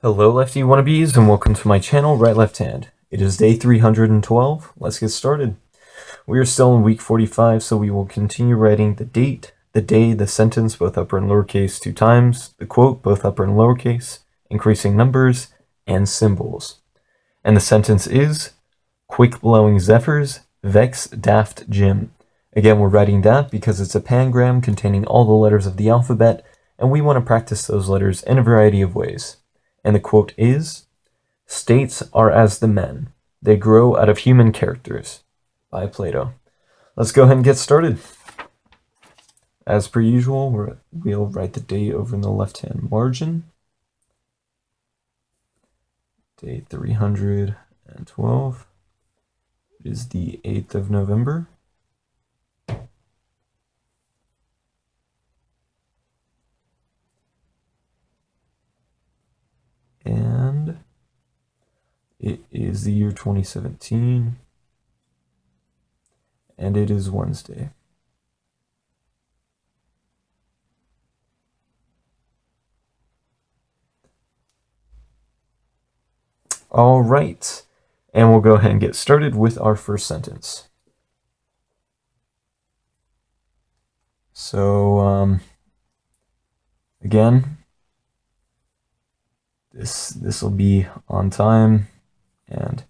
Hello Lefty Wannabes and welcome to my channel, Right Left Hand. It is day 312. Let's get started. We are still in week 45, so we will continue writing the date, the day, the sentence, both upper and lowercase 2 times, the quote, both upper and lowercase, increasing numbers, and symbols. And the sentence is, quick blowing zephyrs, vex daft Jim. Again, we're writing that because it's a pangram containing all the letters of the alphabet, and we want to practice those letters in a variety of ways. And the quote is, "States are as the men. They grow out of human characters," by Plato. Let's go ahead and get started. As per usual, we'll write the date over in the left-hand margin. Day 312 is the 8th of November. And it is the year 2017. And it is Wednesday. All right, and we'll go ahead and get started with our first sentence. So, again, this will be on time, and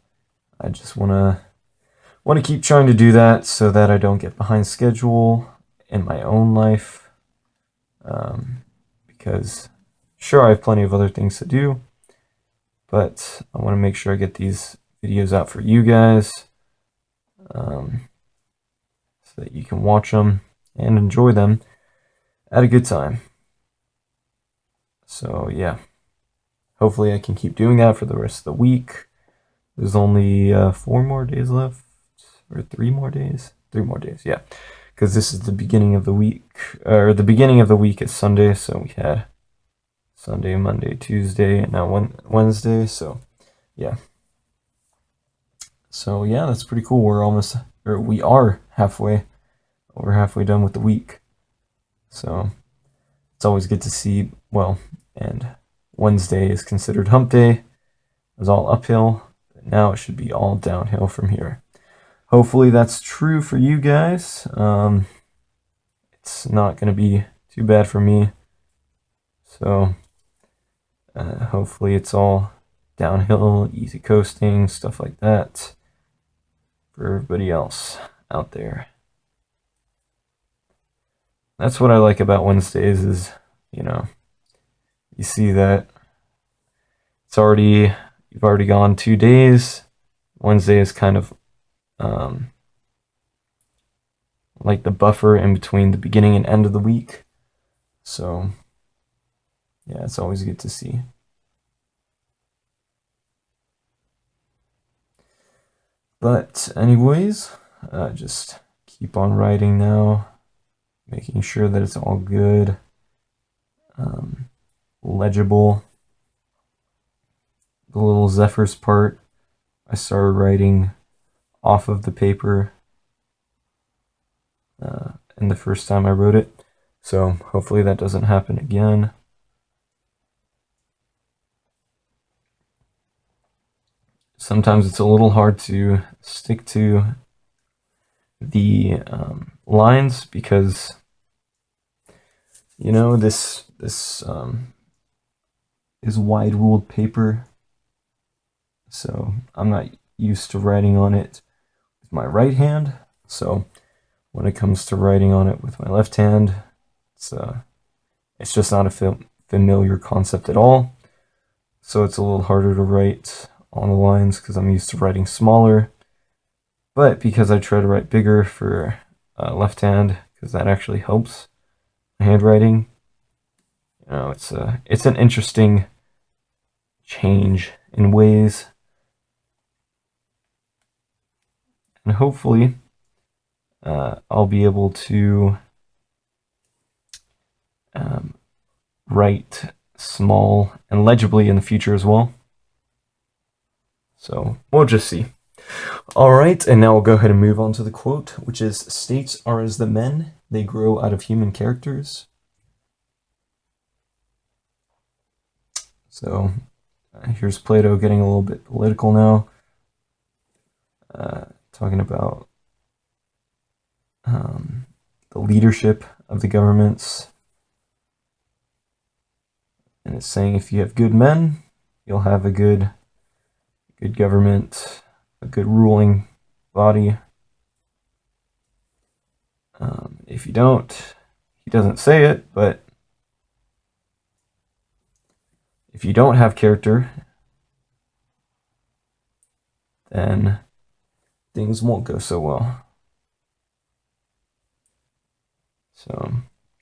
I just want to keep trying to do that so that I don't get behind schedule in my own life, because sure, I have plenty of other things to do, but I want to make sure I get these videos out for you guys, so that you can watch them and enjoy them at a good time. So yeah, hopefully I can keep doing that for the rest of the week. There's only 4 more days left, or 3 more days? 3 more days, yeah. Because this is the beginning of the week, or the beginning of the week is Sunday, so we had Sunday, Monday, Tuesday, and now Wednesday, so yeah. So yeah, that's pretty cool. We are halfway done with the week. So it's always good to see, well, and Wednesday is considered hump day. It was all uphill, but now it should be all downhill from here. Hopefully that's true for you guys. It's not going to be too bad for me. So hopefully it's all downhill, easy coasting, stuff like that for everybody else out there. That's what I like about Wednesdays is, you see that you've already gone 2 days. Wednesday is kind of like the buffer in between the beginning and end of the week. So yeah, it's always good to see. But anyways, just keep on writing now, making sure that it's all good, legible. The little Zephyrs part, I started writing off of the paper in the first time I wrote it, so hopefully that doesn't happen again. Sometimes it's a little hard to stick to the lines because, this is wide ruled paper, so I'm not used to writing on it with my right hand. So when it comes to writing on it with my left hand, it's just not a familiar concept at all. So it's a little harder to write on the lines because I'm used to writing smaller. But because I try to write bigger for left hand, because that actually helps my handwriting, it's an interesting change in ways. And hopefully I'll be able to write small and legibly in the future as well. So we'll just see. All right, and now we'll go ahead and move on to the quote, which is, "States are as the men, they grow out of human characters." So Here's Plato getting a little bit political now, talking about the leadership of the governments. And it's saying if you have good men, you'll have a good government, a good ruling body. If you don't, he doesn't say it, but if you don't have character, then things won't go so well. So,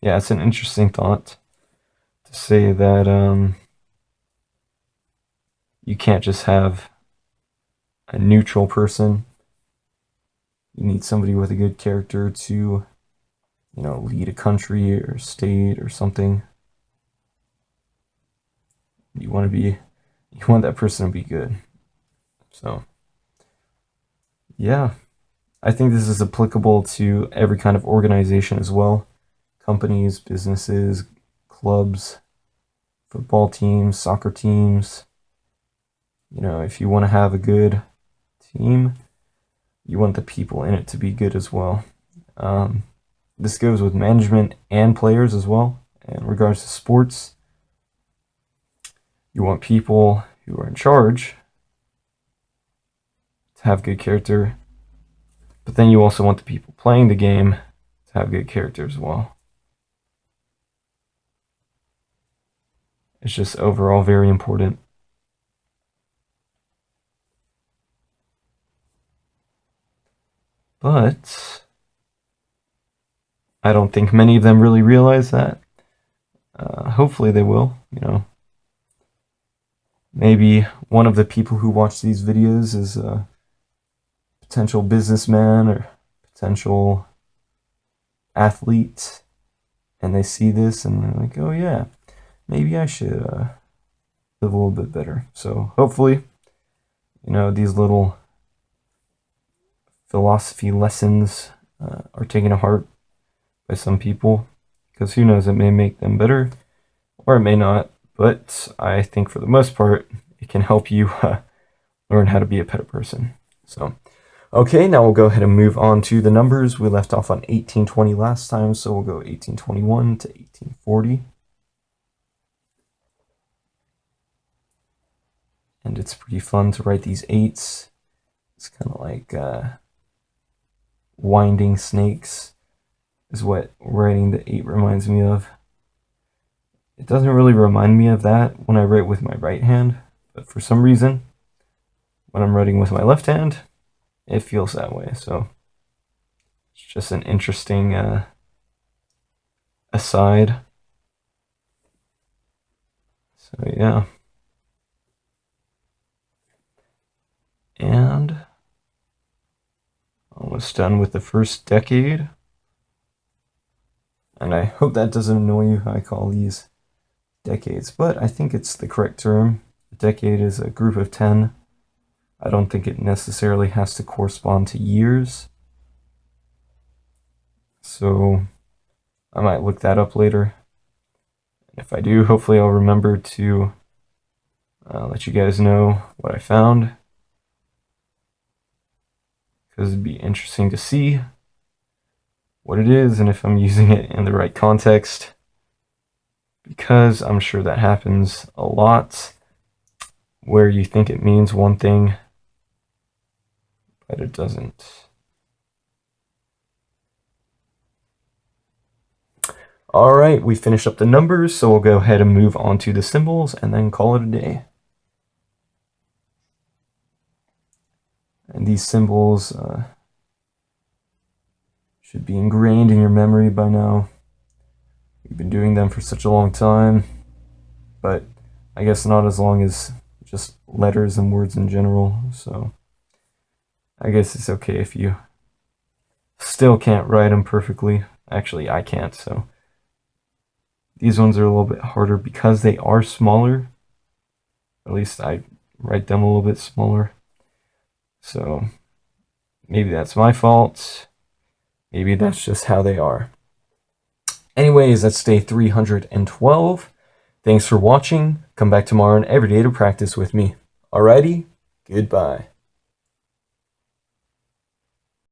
yeah, it's an interesting thought to say that you can't just have a neutral person. You need somebody with a good character to, lead a country or state or something. You want that person to be good. So, yeah, I think this is applicable to every kind of organization as well. Companies, businesses, clubs, football teams, soccer teams. If you want to have a good team, you want the people in it to be good as well. This goes with management and players as well. In regards to sports, you want people who are in charge to have good character, but then you also want the people playing the game to have good character as well. It's just overall very important. But I don't think many of them really realize that. Hopefully they will, Maybe one of the people who watch these videos is a potential businessman or potential athlete, and they see this and they're like, oh yeah, maybe I should live a little bit better. So hopefully, these little philosophy lessons are taken to heart by some people, because who knows, it may make them better or it may not. But I think for the most part, it can help you learn how to be a better person. So, okay, now we'll go ahead and move on to the numbers. We left off on 1820 last time, so we'll go 1821 to 1840. And it's pretty fun to write these 8s. It's kind of like winding snakes is what writing the 8 reminds me of. It doesn't really remind me of that when I write with my right hand, but for some reason, when I'm writing with my left hand, it feels that way. So it's just an interesting aside. So yeah. And almost done with the first decade. And I hope that doesn't annoy you. I call these decades, but I think it's the correct term. A decade is a group of 10. I don't think it necessarily has to correspond to years. So I might look that up later. If I do, hopefully I'll remember to let you guys know what I found, because it'd be interesting to see what it is and if I'm using it in the right context, because I'm sure that happens a lot where you think it means one thing, but it doesn't. All right, we finished up the numbers, so we'll go ahead and move on to the symbols and then call it a day. And these symbols should be ingrained in your memory by now. We've been doing them for such a long time, but I guess not as long as just letters and words in general, so I guess it's okay if you still can't write them perfectly. Actually, I can't, so these ones are a little bit harder because they are smaller. At least I write them a little bit smaller. So maybe that's my fault. Maybe that's just how they are. Anyways, that's day 312. Thanks for watching. Come back tomorrow and every day to practice with me. Alrighty, goodbye.